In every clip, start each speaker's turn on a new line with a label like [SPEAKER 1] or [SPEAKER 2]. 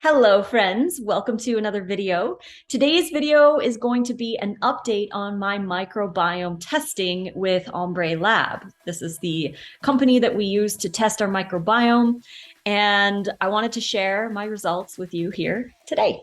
[SPEAKER 1] Hello friends, welcome to another video. Today's video is going to be an update on my microbiome testing with Ombre Lab. This is the company that we use to test our microbiome, and I wanted to share my results with you here today.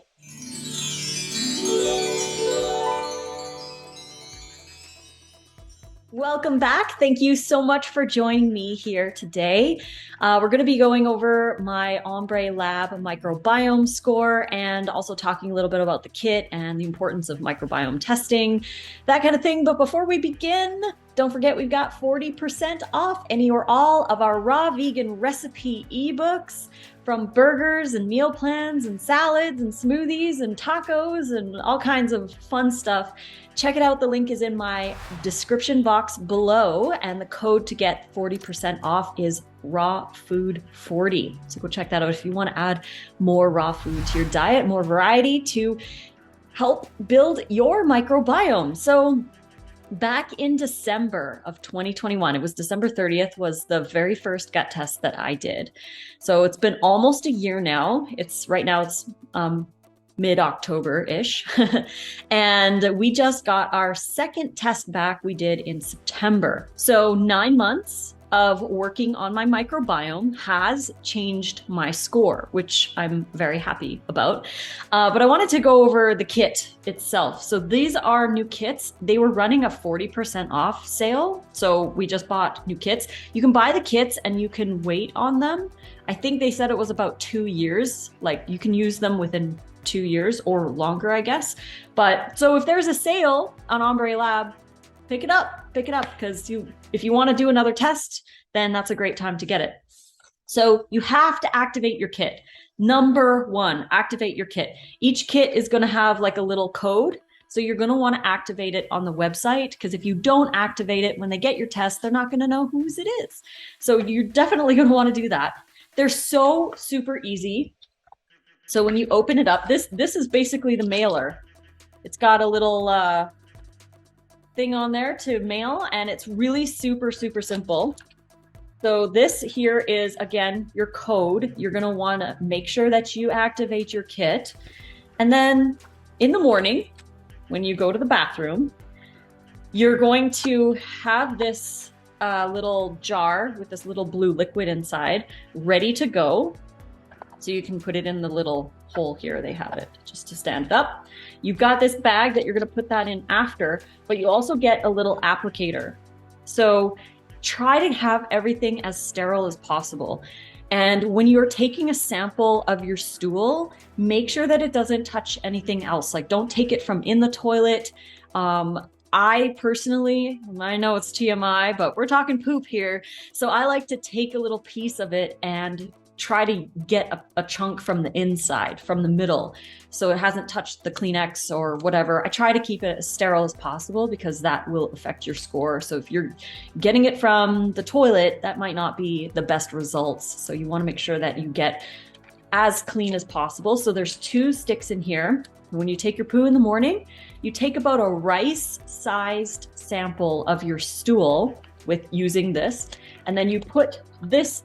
[SPEAKER 1] Welcome back. Thank you so much for joining me here today. We're going to be going over my Ombre Lab microbiome score and also talking a little bit about the kit and the importance of microbiome testing, that kind of thing. But before we begin, don't forget we've got 40% off any or all of our raw vegan recipe ebooks, from burgers and meal plans and salads and smoothies and tacos and all kinds of fun stuff. Check it out. The link is in my description box below, and the code to get 40% off is raw food 40. So go check that out if you want to add more raw food to your diet, more variety to help build your microbiome. So back in December of 2021, it was December 30th, was the very first gut test that I did. So it's been almost a year now. Right now it's mid-October-ish. And we just got our second test back we did in September. So 9 months of working on my microbiome has changed my score, which I'm very happy about. But I wanted to go over the kit itself. So these are new kits. They were running a 40% off sale. So we just bought new kits. You can buy the kits and you can wait on them. I think they said it was about 2 years. Like you can use them within 2 years or longer, I guess. But so if there's a sale on Ombre Lab, pick it up, because if you want to do another test, then that's a great time to get it. So you have to activate your kit. Number one, activate your kit. Each kit is going to have like a little code. So you're going to want to activate it on the website, because if you don't activate it when they get your test, they're not going to know whose it is. So you're definitely going to want to do that. They're so super easy. So when you open it up, this is basically the mailer. It's got a little thing on there to mail, and it's really super simple. So this here is, again, your code. You're going to want to make sure that you activate your kit. And then in the morning, when you go to the bathroom, you're going to have this little jar with this little blue liquid inside ready to go. So you can put it in the little hole here. They have it just to stand it up. You've got this bag that you're going to put that in after, but you also get a little applicator. So try to have everything as sterile as possible. And when you're taking a sample of your stool, make sure that it doesn't touch anything else. Like don't take it from in the toilet. I personally, I know it's TMI, but we're talking poop here. So I like to take a little piece of it and try to get a chunk from the inside, from the middle, so it hasn't touched the Kleenex or whatever. I try to keep it as sterile as possible because that will affect your score. So if you're getting it from the toilet, that might not be the best results. So you want to make sure that you get as clean as possible. So there's 2 sticks in here. When you take your poo in the morning, you take about a rice-sized sample of your stool with using this, and then you put this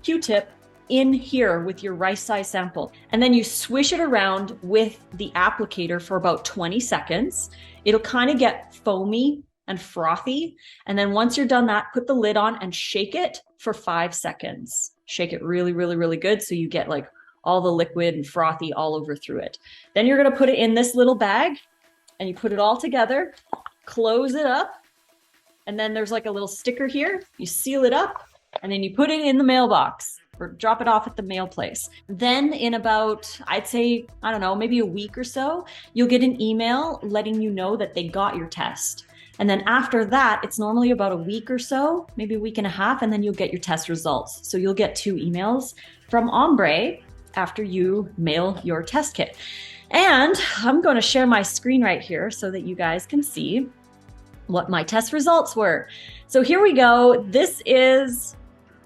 [SPEAKER 1] Q-tip in here with your rice size sample, and then you swish it around with the applicator for about 20 seconds. It'll kind of get foamy and frothy, and then once you're done that, put the lid on and shake it for 5 seconds. Shake it really good so you get like all the liquid and frothy all over through it. Then you're going to put it in this little bag, and you put it all together, close it up, and then there's like a little sticker here. You seal it up, and then you put it in the mailbox or drop it off at the mail place. Then in about, I'd say, I don't know, maybe a week or so, you'll get an email letting you know that they got your test. And then after that, it's normally about a week or so, maybe a week and a half, and then you'll get your test results. So you'll get 2 emails from Ombre after you mail your test kit. And I'm going to share my screen right here so that you guys can see what my test results were. So here we go. This is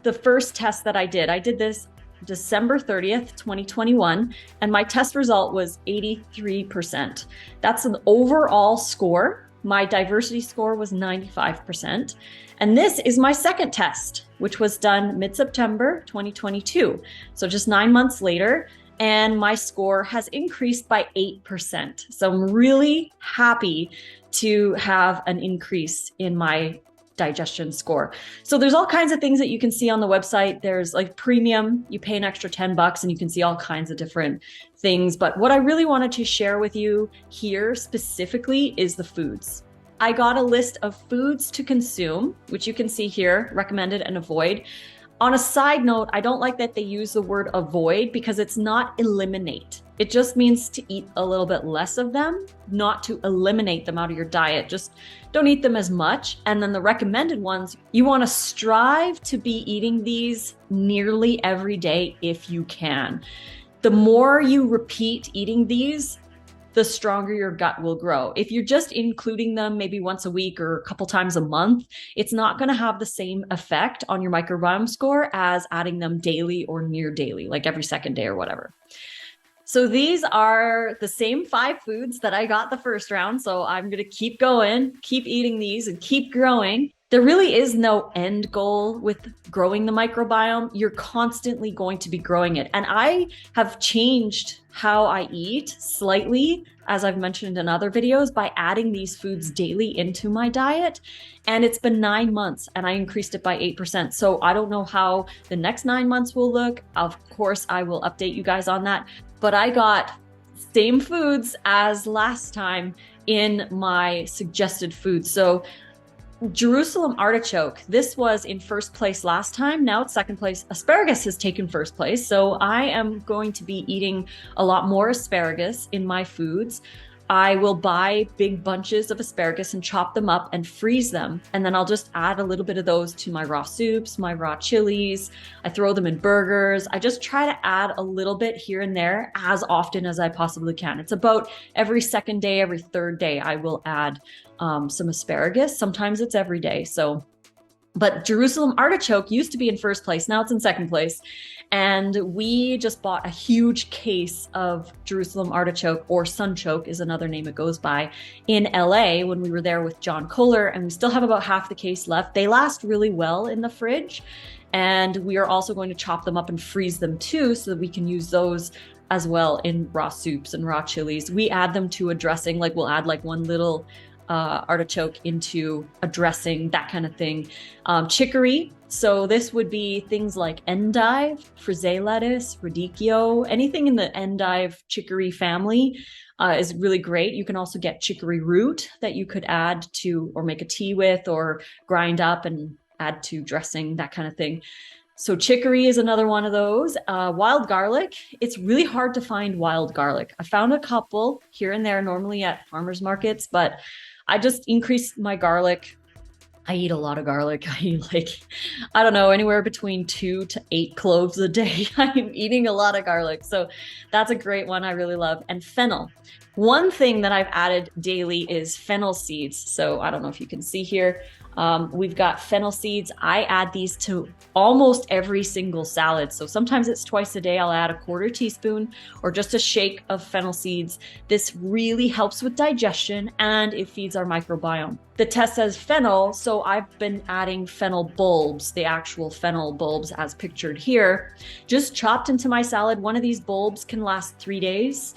[SPEAKER 1] the first test that I did. I did this December 30th, 2021, and my test result was 83%. That's an overall score. My diversity score was 95%. And this is my second test, which was done mid-September 2022. So just 9 months later. and my score has increased by 8%. So I'm really happy to have an increase in my digestion score. So there's all kinds of things that you can see on the website. There's like premium, you pay an extra $10 and you can see all kinds of different things. But what I really wanted to share with you here specifically is the foods. I got a list of foods to consume, which you can see here, recommended and avoid. On a side note, I don't like that they use the word avoid because it's not eliminate. It just means to eat a little bit less of them, not to eliminate them out of your diet. Just don't eat them as much. And then the recommended ones, you want to strive to be eating these nearly every day if you can. The more you repeat eating these, the stronger your gut will grow. If you're just including them maybe once a week or a couple times a month, it's not going to have the same effect on your microbiome score as adding them daily or near daily, like every second day or whatever. So these are the same 5 foods that I got the first round. So I'm going to keep going, keep eating these and keep growing. There really is no end goal with growing the microbiome. You're constantly going to be growing it. And I have changed how I eat slightly, as I've mentioned in other videos, by adding these foods daily into my diet. And it's been 9 months and I increased it by 8%. So I don't know how the next 9 months will look. Of course, I will update you guys on that. But I got same foods as last time in my suggested foods. So Jerusalem artichoke, this was in first place last time. Now it's second place. Asparagus has taken first place. So I am going to be eating a lot more asparagus in my foods. I will buy big bunches of asparagus and chop them up and freeze them. And then I'll just add a little bit of those to my raw soups, my raw chilies. I throw them in burgers. I just try to add a little bit here and there as often as I possibly can. It's about every second day, every third day, I will add some asparagus. Sometimes it's every day. But Jerusalem artichoke used to be in first place. Now it's in second place. And we just bought a huge case of Jerusalem artichoke, or sunchoke is another name it goes by, in LA when we were there with John Kohler. And we still have about half the case left. They last really well in the fridge. And we are also going to chop them up and freeze them too, so that we can use those as well in raw soups and raw chilies. We add them to a dressing, like we'll add like one little artichoke into a dressing, that kind of thing. Chicory. So this would be things like endive, frisee lettuce, radicchio, anything in the endive chicory family is really great. You can also get chicory root that you could add to, or make a tea with, or grind up and add to dressing, that kind of thing. So chicory is another one of those. Wild garlic. It's really hard to find wild garlic. I found a couple here and there, normally at farmers markets, but I just increased my garlic. I eat a lot of garlic. I eat like, I don't know, anywhere between 2 to 8 cloves a day. I'm eating a lot of garlic. So that's a great one I really love. And fennel. One thing that I've added daily is fennel seeds. So I don't know if you can see here. We've got fennel seeds. I add these to almost every single salad. So sometimes it's twice a day. I'll add a 1/4 teaspoon or just a shake of fennel seeds. This really helps with digestion and it feeds our microbiome. The test says fennel, so I've been adding fennel bulbs, the actual fennel bulbs as pictured here, just chopped into my salad. One of these bulbs can last 3 days.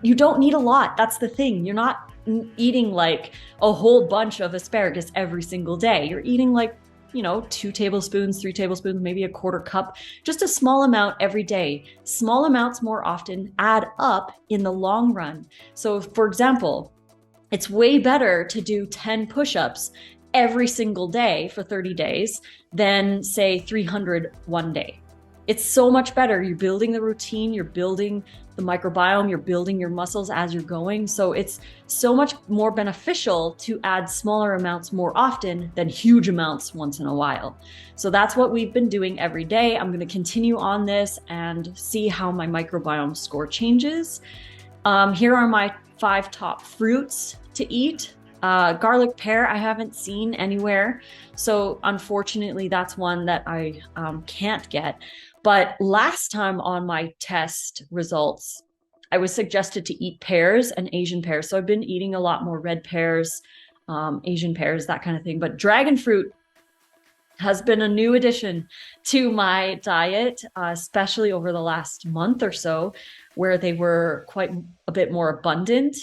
[SPEAKER 1] You don't need a lot. That's the thing. You're not eating like a whole bunch of asparagus every single day. You're eating like, 2 tablespoons, 3 tablespoons, maybe a 1/4 cup, just a small amount every day. Small amounts more often add up in the long run. So for example, it's way better to do 10 push-ups every single day for 30 days than say 300 one day. It's so much better. You're building the routine, you're building the microbiome, you're building your muscles as you're going. So it's so much more beneficial to add smaller amounts more often than huge amounts once in a while. So that's what we've been doing every day. I'm going to continue on this and see how my microbiome score changes. Here are my 5 top fruits to eat. Garlic pear, I haven't seen anywhere. So unfortunately, that's one that I can't get. But last time on my test results, I was suggested to eat pears and Asian pears. So I've been eating a lot more red pears, Asian pears, that kind of thing. But dragon fruit, has been a new addition to my diet, especially over the last month or so, where they were quite a bit more abundant.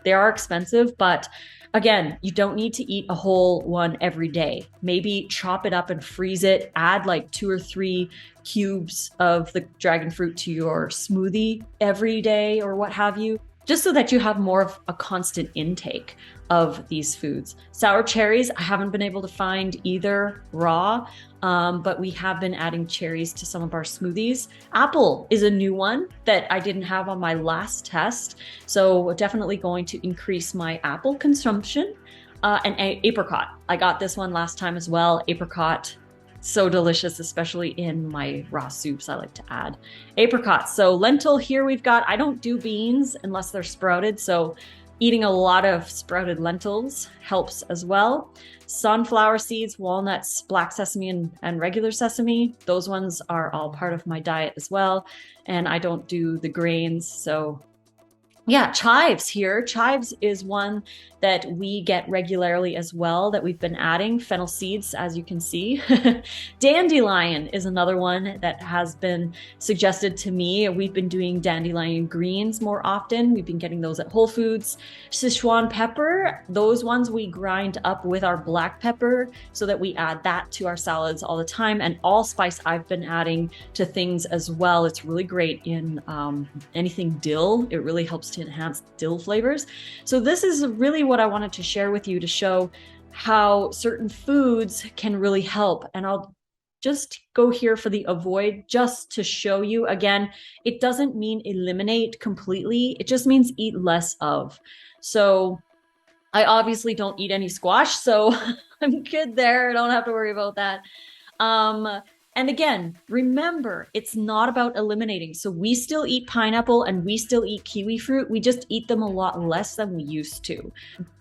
[SPEAKER 1] They are expensive, but again, you don't need to eat a whole one every day. Maybe chop it up and freeze it, add like 2 or 3 cubes of the dragon fruit to your smoothie every day or what have you, just so that you have more of a constant intake of these foods. Sour cherries, I haven't been able to find either raw, but we have been adding cherries to some of our smoothies. Apple is a new one that I didn't have on my last test, so definitely going to increase my apple consumption. And apricot, I got this one last time as well. Apricot, so delicious, especially in my raw soups. I like to add apricots. So lentil here we've got, I don't do beans unless they're sprouted. So eating a lot of sprouted lentils helps as well. Sunflower seeds, walnuts, black sesame, and regular sesame. Those ones are all part of my diet as well. And I don't do the grains. So yeah, chives here. Chives is one that we get regularly as well that we've been adding. Fennel seeds, as you can see. Dandelion is another one that has been suggested to me. We've been doing dandelion greens more often. We've been getting those at Whole Foods. Sichuan pepper, those ones we grind up with our black pepper so that we add that to our salads all the time. And allspice I've been adding to things as well. It's really great in anything dill. It really helps to enhance dill flavors. So this is really what I wanted to share with you to show how certain foods can really help. And I'll just go here for the avoid just to show you again, it doesn't mean eliminate completely. It just means eat less of. So I obviously don't eat any squash, so I'm good there. I don't have to worry about that. And again, remember, it's not about eliminating. So we still eat pineapple and we still eat kiwi fruit. We just eat them a lot less than we used to.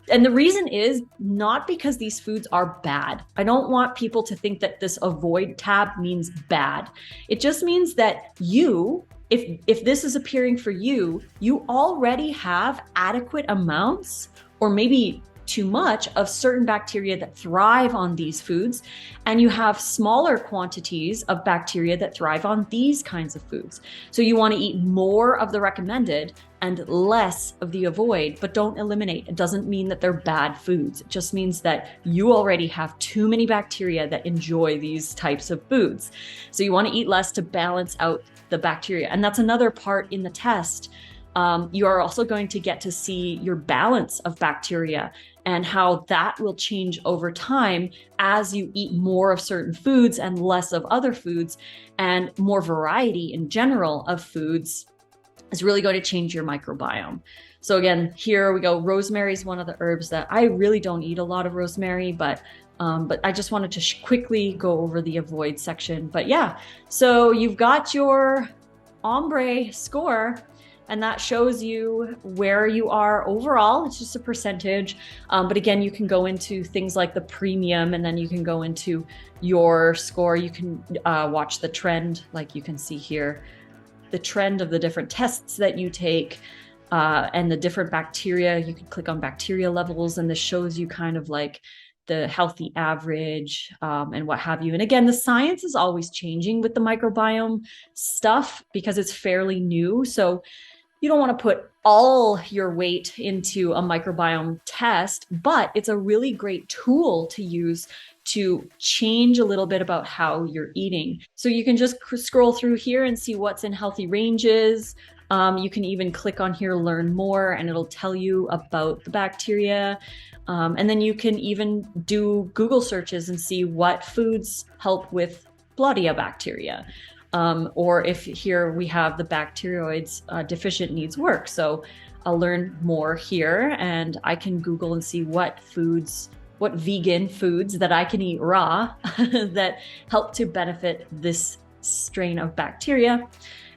[SPEAKER 1] And the reason is not because these foods are bad. I don't want people to think that this avoid tab means bad. It just means that you, if this is appearing for you, you already have adequate amounts or maybe too much of certain bacteria that thrive on these foods, and you have smaller quantities of bacteria that thrive on these kinds of foods. So you want to eat more of the recommended and less of the avoid, but don't eliminate. It doesn't mean that they're bad foods. It just means that you already have too many bacteria that enjoy these types of foods. So you want to eat less to balance out the bacteria. And that's another part in the test. You are also going to get to see your balance of bacteria and how that will change over time as you eat more of certain foods and less of other foods, and more variety in general of foods is really going to change your microbiome. So again, here we go. Rosemary is one of the herbs that I really don't eat a lot of rosemary, but I just wanted to quickly go over the avoid section. But yeah, so you've got your Ombre score, and that shows you where you are overall. It's just a percentage. But again, you can go into things like the premium, and then you can go into your score. You can watch the trend, like you can see here, the trend of the different tests that you take and the different bacteria. You can click on bacteria levels, and this shows you kind of like the healthy average and what have you. And again, the science is always changing with the microbiome stuff because it's fairly new. So you don't want to put all your weight into a microbiome test, but it's a really great tool to use to change a little bit about how you're eating. So you can just scroll through here and see what's in healthy ranges. You can even click on here, learn more, and it'll tell you about the bacteria. And then you can even do Google searches and see what foods help with Bacteria bacteria. Or if here we have the bacteroids deficient needs work. So I'll learn more here, and I can Google and see what vegan foods that I can eat raw that help to benefit this strain of bacteria.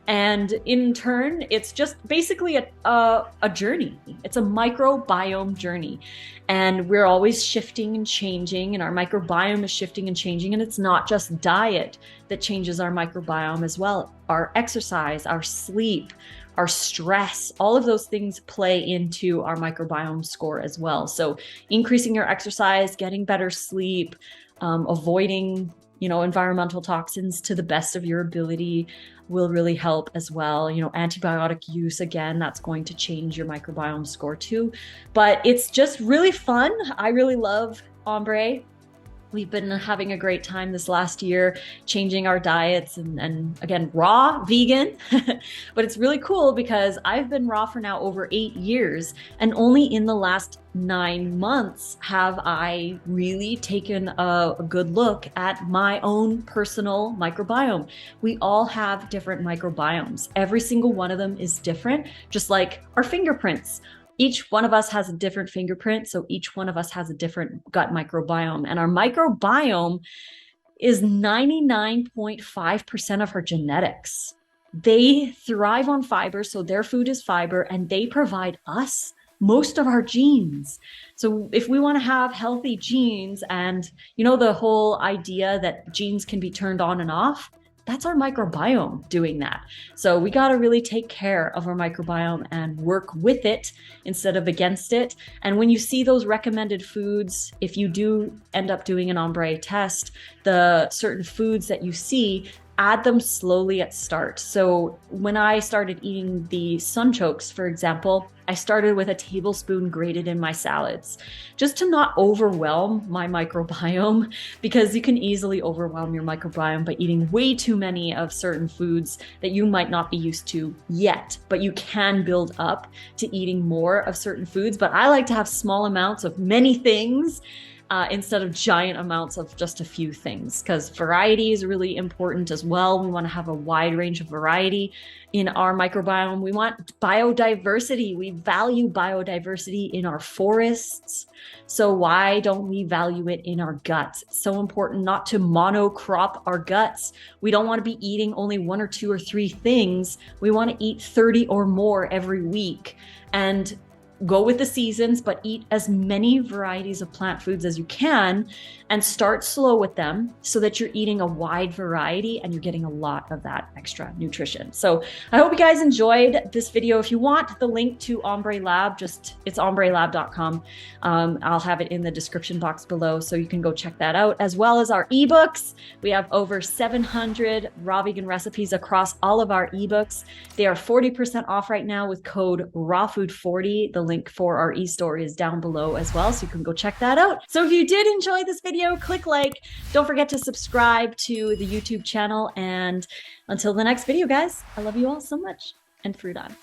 [SPEAKER 1] And in turn, it's just basically a journey. It's a microbiome journey. And we're always shifting and changing, and our microbiome is shifting and changing. And it's not just diet that changes our microbiome as well. Our exercise, our sleep, our stress, all of those things play into our microbiome score as well. So increasing your exercise, getting better sleep, avoiding, environmental toxins to the best of your ability will really help as well. Antibiotic use, again, that's going to change your microbiome score too. But it's just really fun. I really love Ombre. We've been having a great time this last year, changing our diets and again, raw, vegan. But it's really cool because I've been raw for now over 8 years, and only in the last 9 months have I really taken a good look at my own personal microbiome. We all have different microbiomes. Every single one of them is different, just like our fingerprints. Each one of us has a different fingerprint, so each one of us has a different gut microbiome. And our microbiome is 99.5% of our genetics. They thrive on fiber, so their food is fiber, and they provide us most of our genes. So if we want to have healthy genes, and the whole idea that genes can be turned on and off, that's our microbiome doing that. So we got to really take care of our microbiome and work with it instead of against it. And when you see those recommended foods, if you do end up doing an Ombre test, the certain foods that you see, add them slowly at start. So when I started eating the sunchokes, for example, I started with a tablespoon grated in my salads, just to not overwhelm my microbiome, because you can easily overwhelm your microbiome by eating way too many of certain foods that you might not be used to yet, but you can build up to eating more of certain foods. But I like to have small amounts of many things, instead of giant amounts of just a few things, because variety is really important as well. We want to have a wide range of variety in our microbiome. We want biodiversity. We value biodiversity in our forests. So why don't we value it in our guts? It's so important not to monocrop our guts. We don't want to be eating only 1 or 2 or 3 things. We want to eat 30 or more every week. And go with the seasons, but eat as many varieties of plant foods as you can, and start slow with them so that you're eating a wide variety and you're getting a lot of that extra nutrition. So I hope you guys enjoyed this video. If you want the link to Ombre Lab, it's ombrelab.com. I'll have it in the description box below, so you can go check that out, as well as our ebooks. We have over 700 raw vegan recipes across all of our ebooks. They are 40% off right now with code RAWFOOD40. The link for our e-store is down below as well, so you can go check that out. So if you did enjoy this video, click like. Don't forget to subscribe to the YouTube channel. And until the next video, guys, I love you all so much. And fruit on.